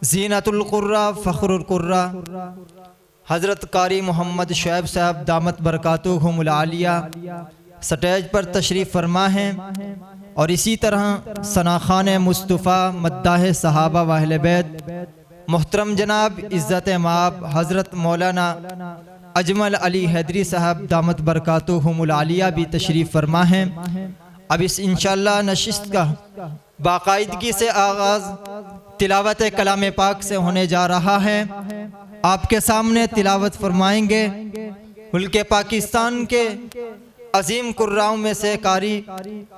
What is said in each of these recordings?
ज़ीनतुल क़ुर्रा फ़ख़्रुल क़ुर्रा हज़रत कारी मोहम्मद शुएब साहब दामत बरकातुहुमुल आलिया स्टेज पर तशरीफ़ फरमा हैं। और इसी तरह सना खान मुस्तफ़ा मद्दाह सहाबा व अहले बैत मोहतरम जनाब इज़्ज़त माब हज़रत मौलाना अजमल अली हैदरी साहब दामत बरकातुहुमुल आलिया भी तशरीफ़ फरमा हैं। अब इस इंशाअल्लाह नशिस्त का बाकायदगी से आगाज़ तिलावत कलाम पाक से होने जा रहा है। आपके सामने तिलावत फरमाएंगे मुल्क पाकिस्तान के अजीम कुर्राओं में से कारी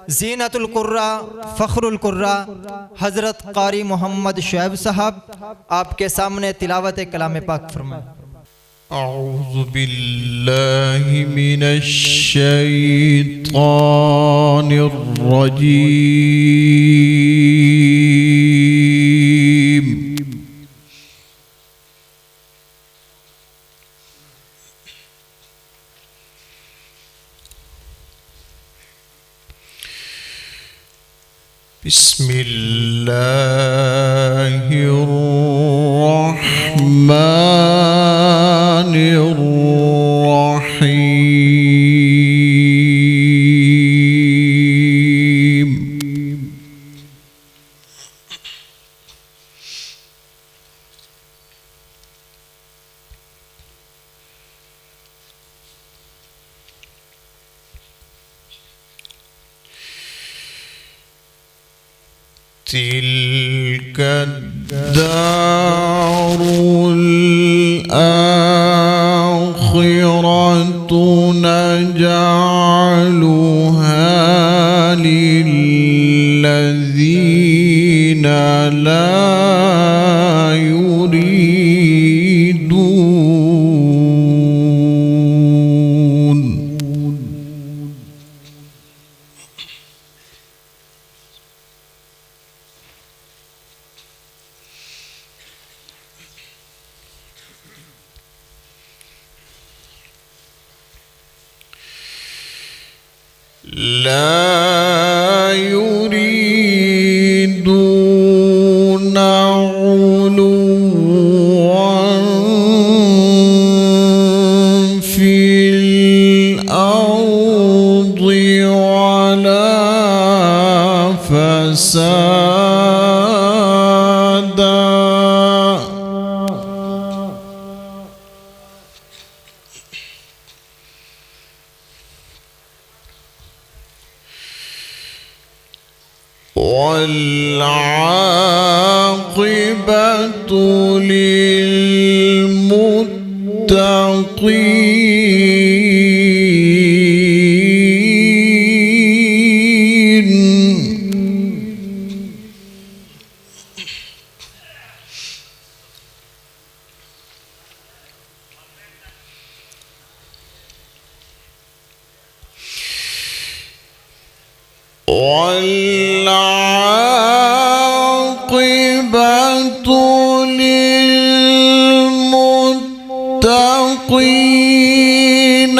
ज़ीनतुल क़ुर्रा फ़ख़्रुल क़ुर्रा हज़रत कारी मोहम्मद शुएब साहब आपके सामने तिलावत कलाम पाक फरमाएं। अऊज़ु बिल्लाहि मिनश शैतानिर रजीम। बिस्मिल्लाहिर रहमानिर रहीम। तिल्क दारुल आखिरतु नजअलुहा लिल्लज़ीना ला युरीदून। لا يريدون علوا في الأرض ولا فسادا والعاقبة للمتقين. والعاقبة للمتقين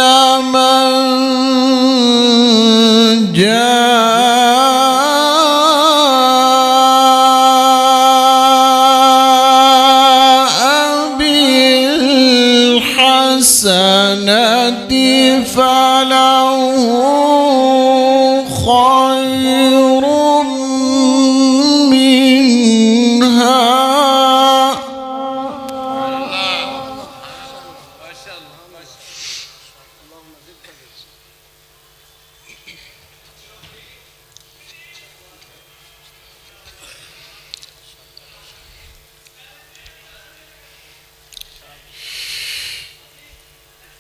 من جاء بالحسنة فله خير منها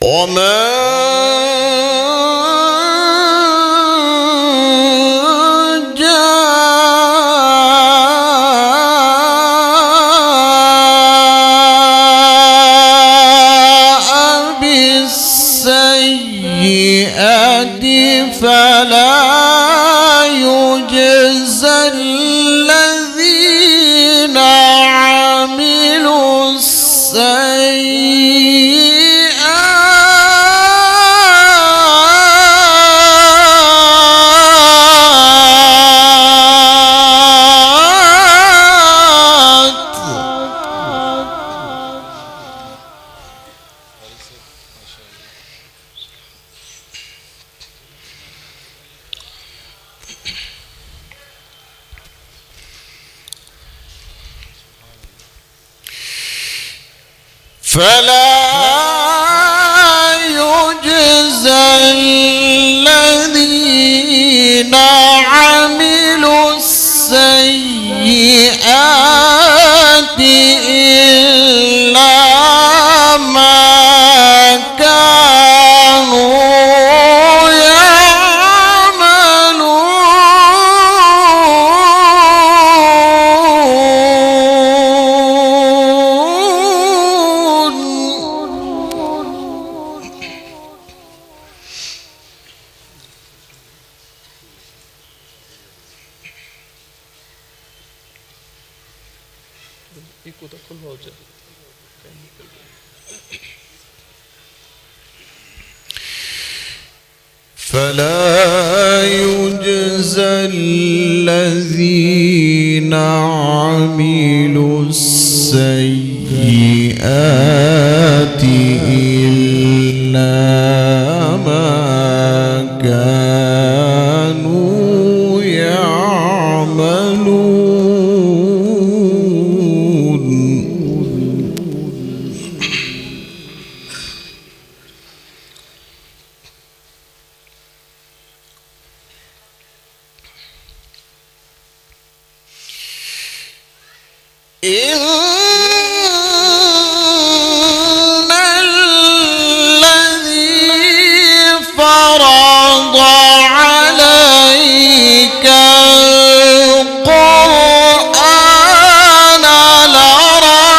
وما فلا يجزى الذين عملوا السيئات فلا يجزى الذين عملوا السيئات إلا ما كانوا فلا يجزى الذين عملوا السيئات إلا ما كانوا يعملون. إن الذي فرض عليك القرآن لردك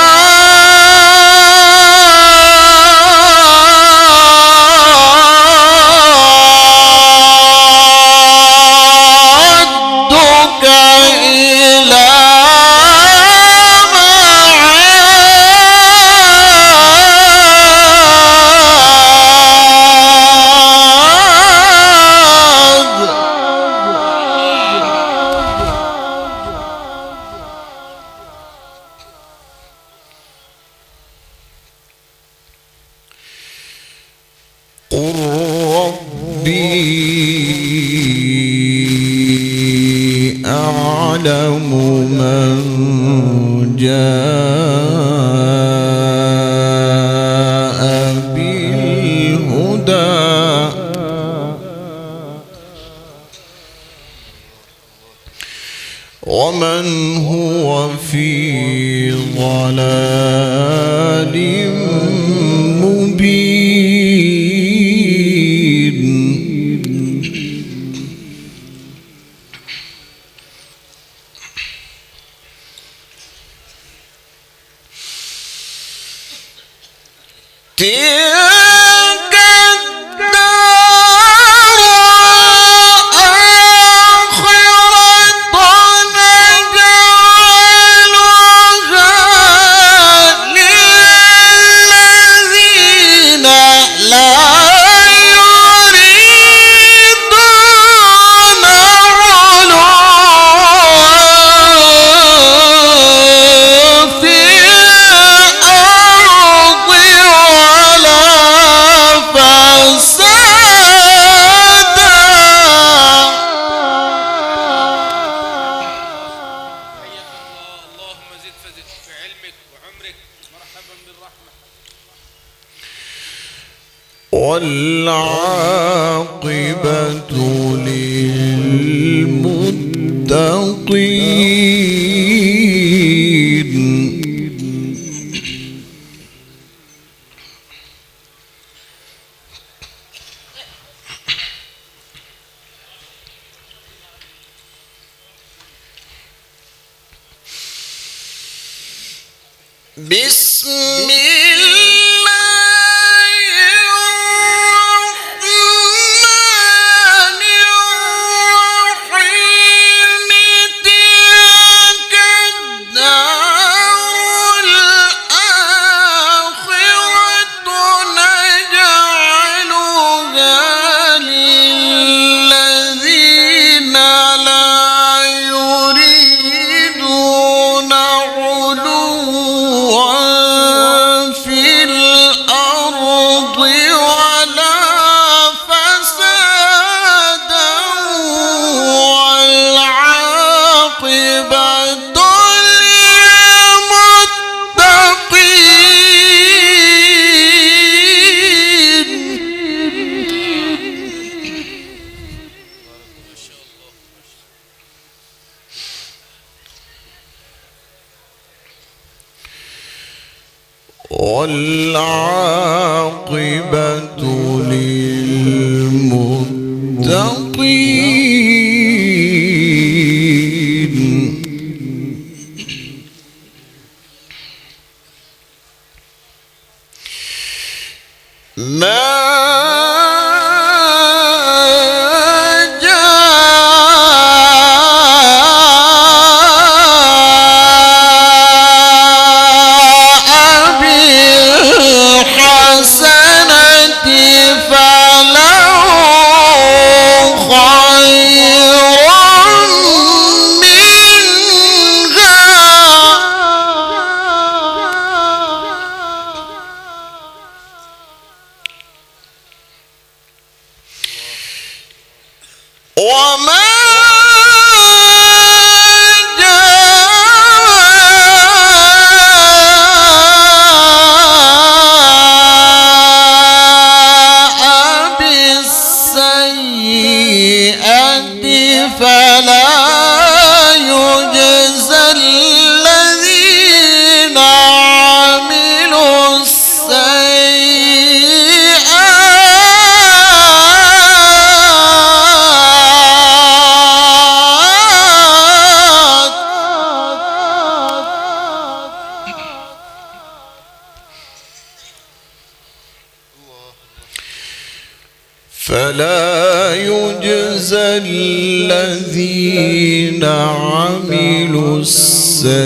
إلى قل ربي أعلم من جاء بالهدى ومن هو في ضلال مبين. تلك الدار الآخرة نجعلها للذين لا يريدون علوا في الأرض ولا فسادا. اللهم زد فزد في علمك وعمرك. مرحبا بالرحمة. والعاقبة للمتقين. بسم الله الرحمن الرحيم. تلك الدار الآخرة نجعلها للذين لا يريدون علوا والعاقبة للمتقين. فلا يجزى الذين عملوا السيئات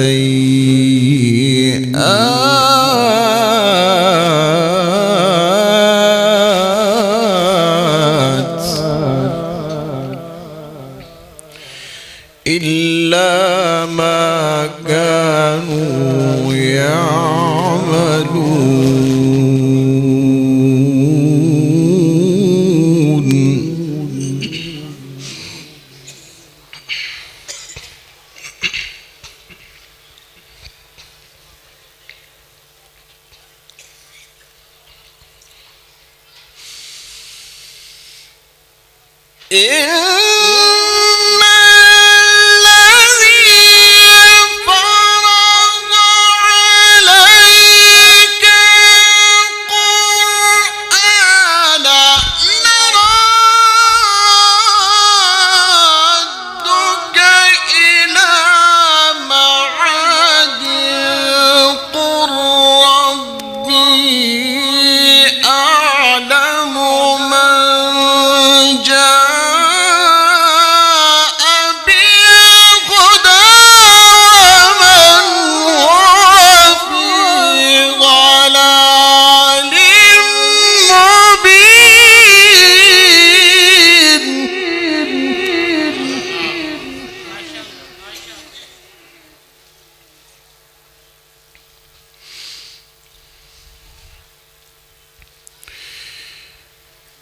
إلا ما كانوا يعملون.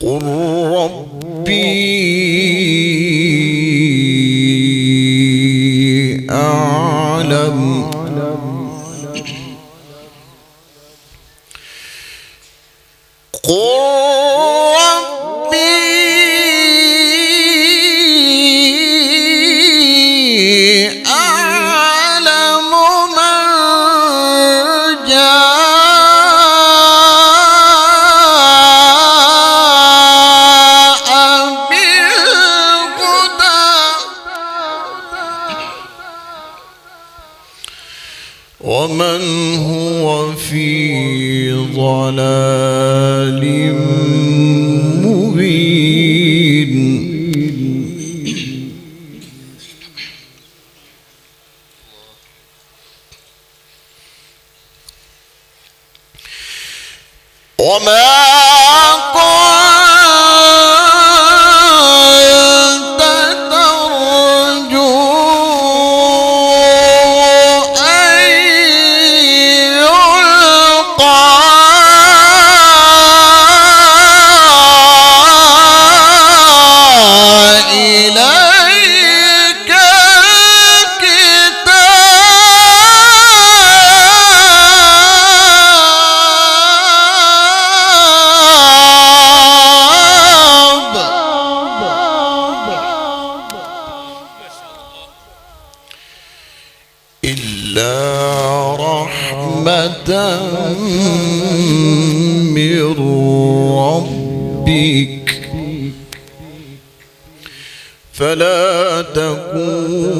قل ربي أعلم ومن هو في ضلال مبين. وما فلا تكونن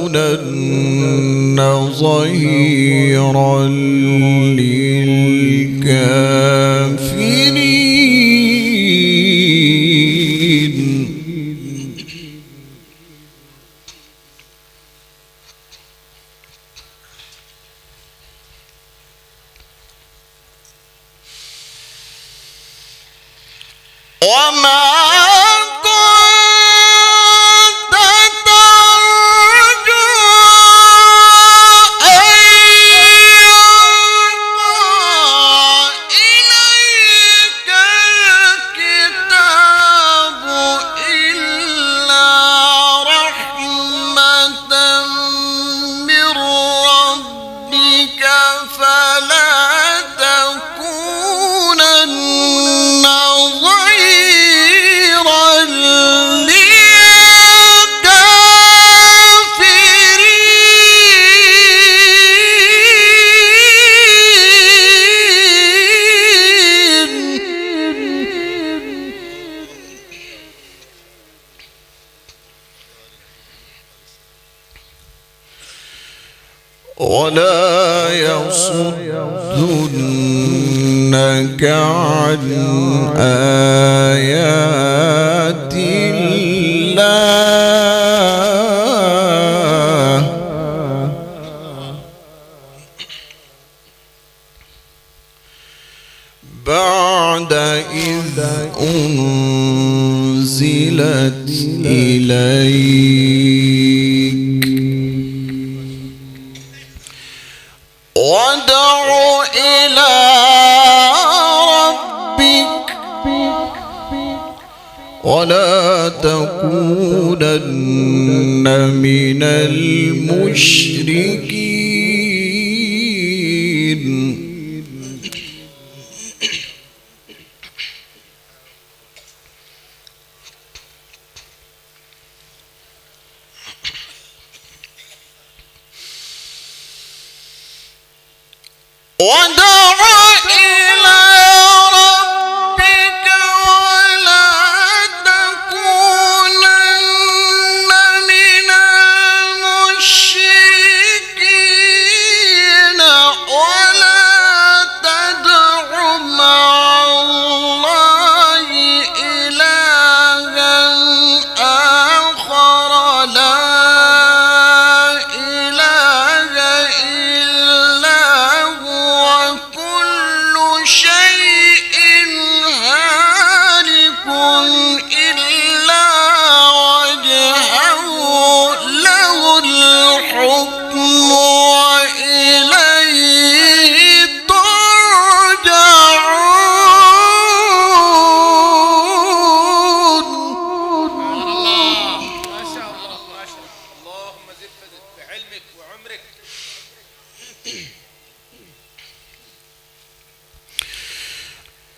ظهيرا للكافرين. وما ولا يصدنك عن آيات الله بعد إذ أنزلت إليك وادع إلى ربك ولا تكونن من المشركين. وادع إلى ربك ولا تكونن من المشركين ولا تدع مع الله إلها آخر لا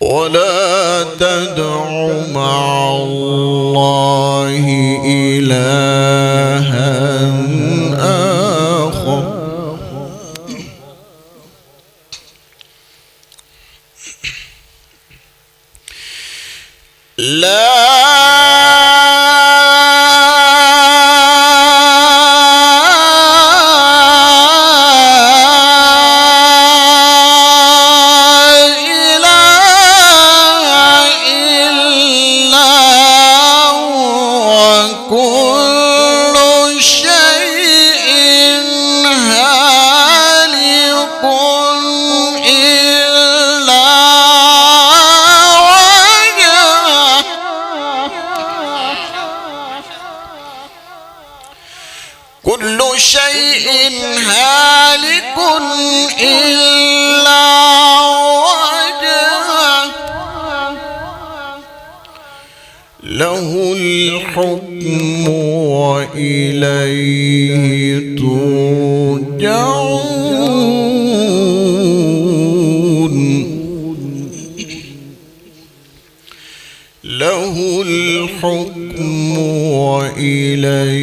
ولا تدع مع الله إلها آخر لا كل شيء هالك إلا وجهه له الحكم وإليه ترجعون له الحكم وإليه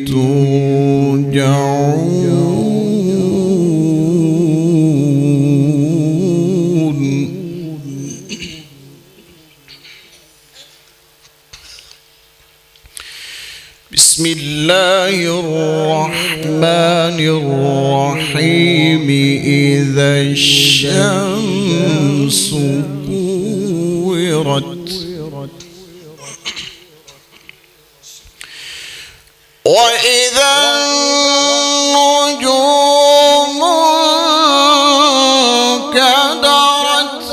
ترجعون. بسم الله الرحمن الرحيم إذا الشمس كورت وإذا النجوم كدرت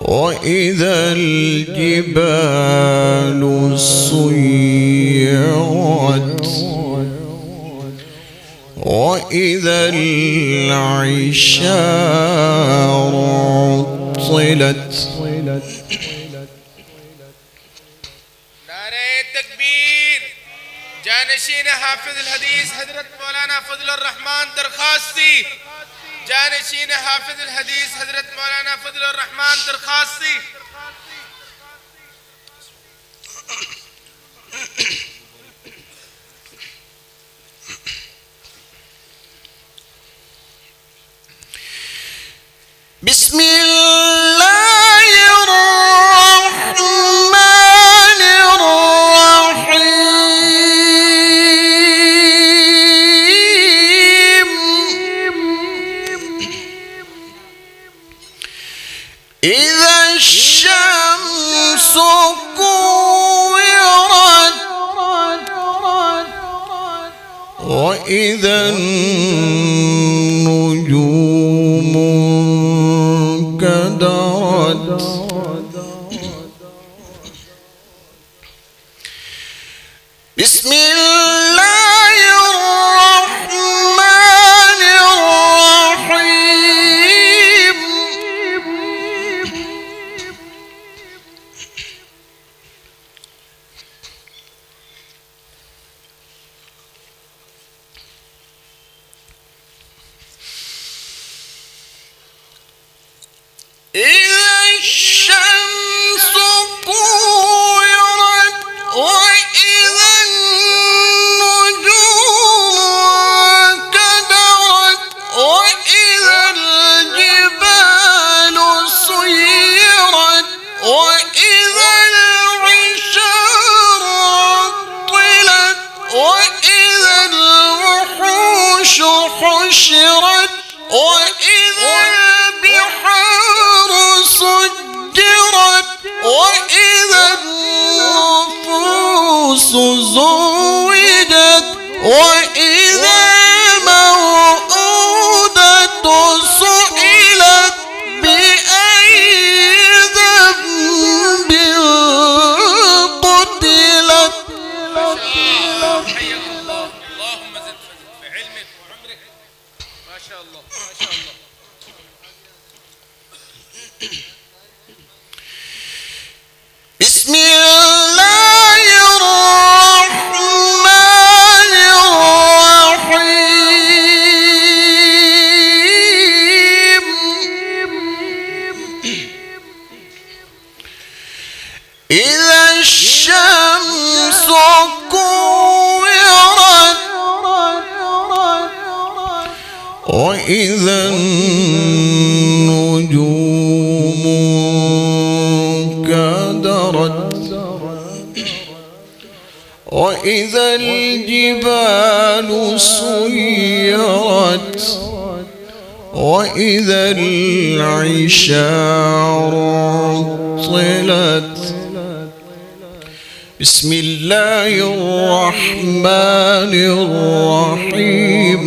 وإذا الجبال سيرت وإذا العشار عطلت جانشین حافظ الحدیث حضرت مولانا فضل الرحمن درخواستی جانشین حافظ الحدیث حضرت مولانا فضل الرحمن درخواستی بسم الله الرحمن الرحيم إذا الشمس كورت وإذا النجوم كدرت بسم الله الرحمن الرحيم إذا الشمس كورت وإذا النجوم كدرت وإذا الجبال سيرت وإذا العشار عطلت وإذا الوحوش حشرت وإذا البحار سجرت وإذا النفوس زوجت وإذا الموءودة سئلت بأي ذنب قتلت حياك الله اللهم زد في علمك وعمرك ما شاء الله ما شاء الله بسم الله الرحمن الرحيم إذا الشمس كورت وإذا النجوم كدرت وإذا الجبال سيرت وإذا العشار عطلت بسم الله الرحمن الرحيم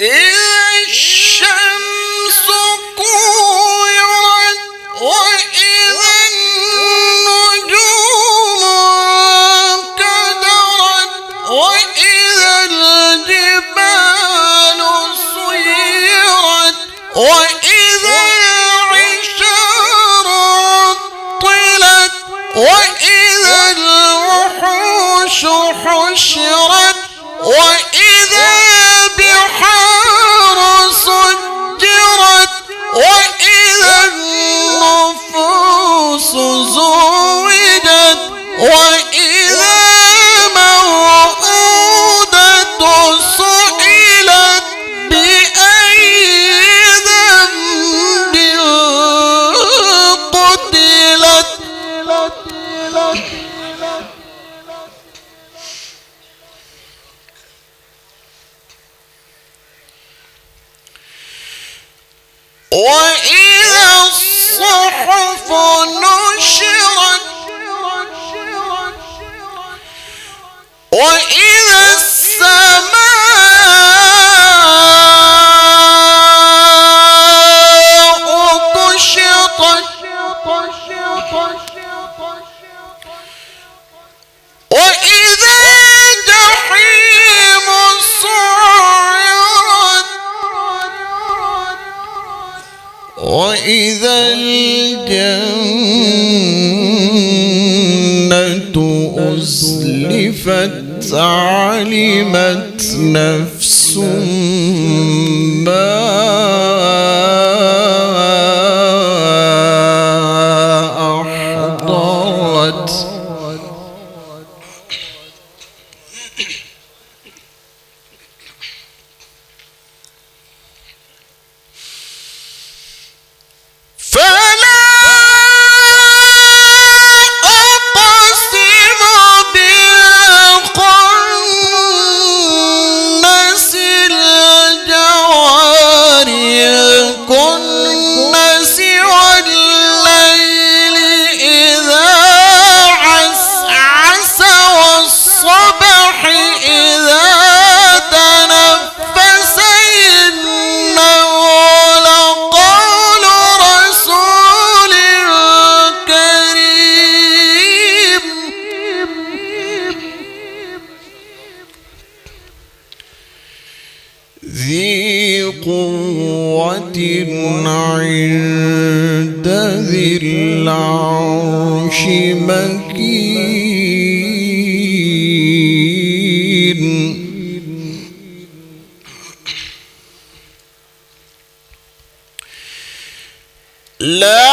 إذا الشمس كورت وإذا النجوم كدرت وإذا الجبال سيرت وإذا العشار عطلت وإذا الوحوش حشرت وإذا البحار سجرت وإذا النفوس زوجت وإذا وإذا الصحف نشرت وإذا السماء كشطت وإذا الجحيم سعرت وإذا الجنة أزلفت علمت نفس ما أحضرت ذي قوة عند ذي العرش مكين لا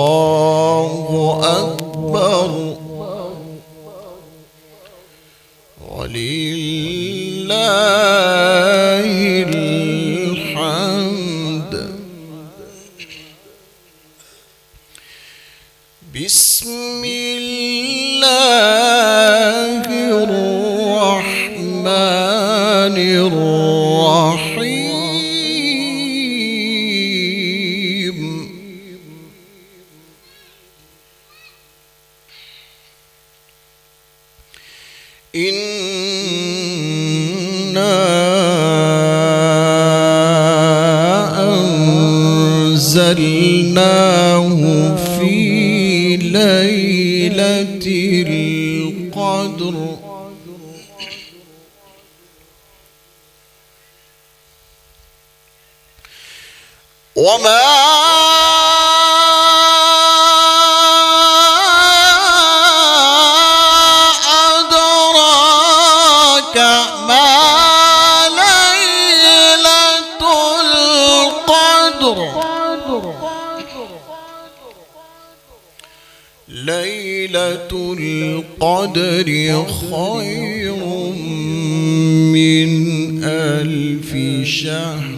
والله أكبر ولله الحمد. بسم الله الرحمن الرحيم. إنا أنزلناه في ليلة القدر وما ليلة القدر خير من 1000 شهر.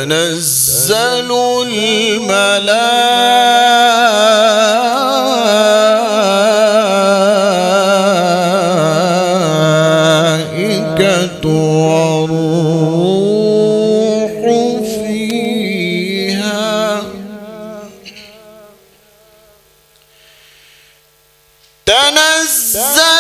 تنزل الملائكة والروح فيها تنزل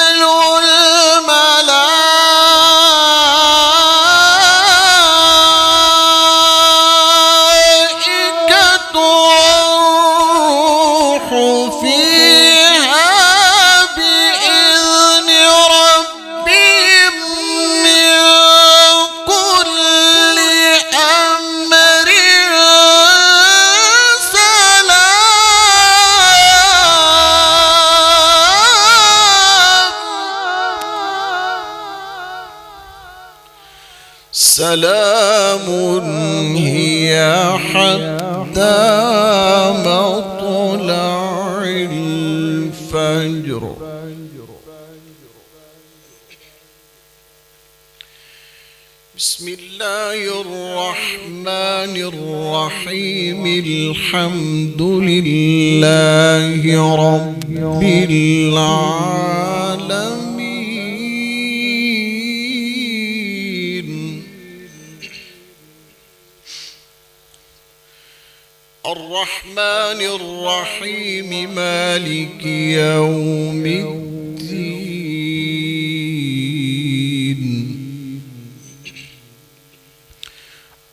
سلام هي حتى مطلع الفجر. بسم الله الرحمن الرحيم. الحمد لله رب العالمين. الرحمن الرحيم مالك يوم الدين.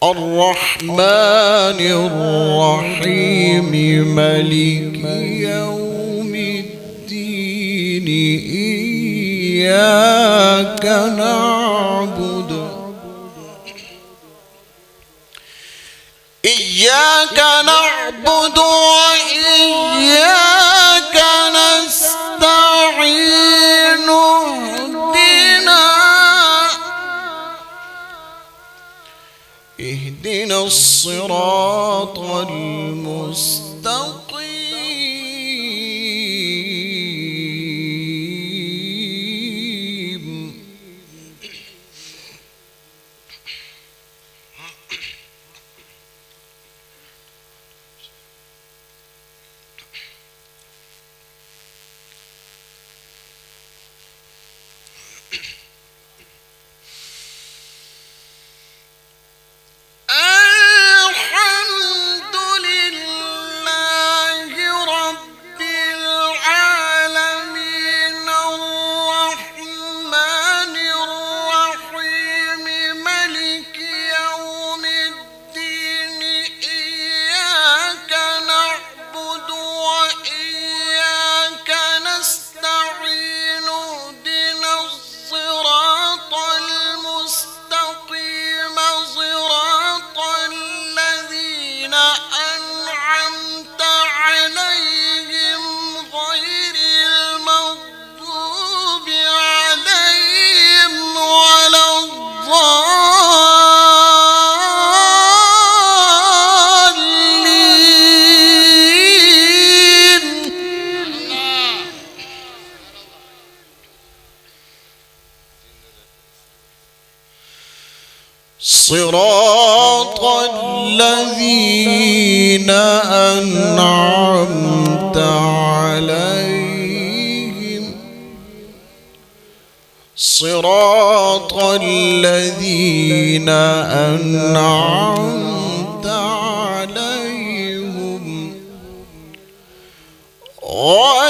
الرحمن الرحيم مالك يوم الدين. إياك نعبد وإياك نستعين. اهدنا الصراط المستقيم. صراط الذين أنعمت عليهم. صراط الذين أنعمت عليهم غير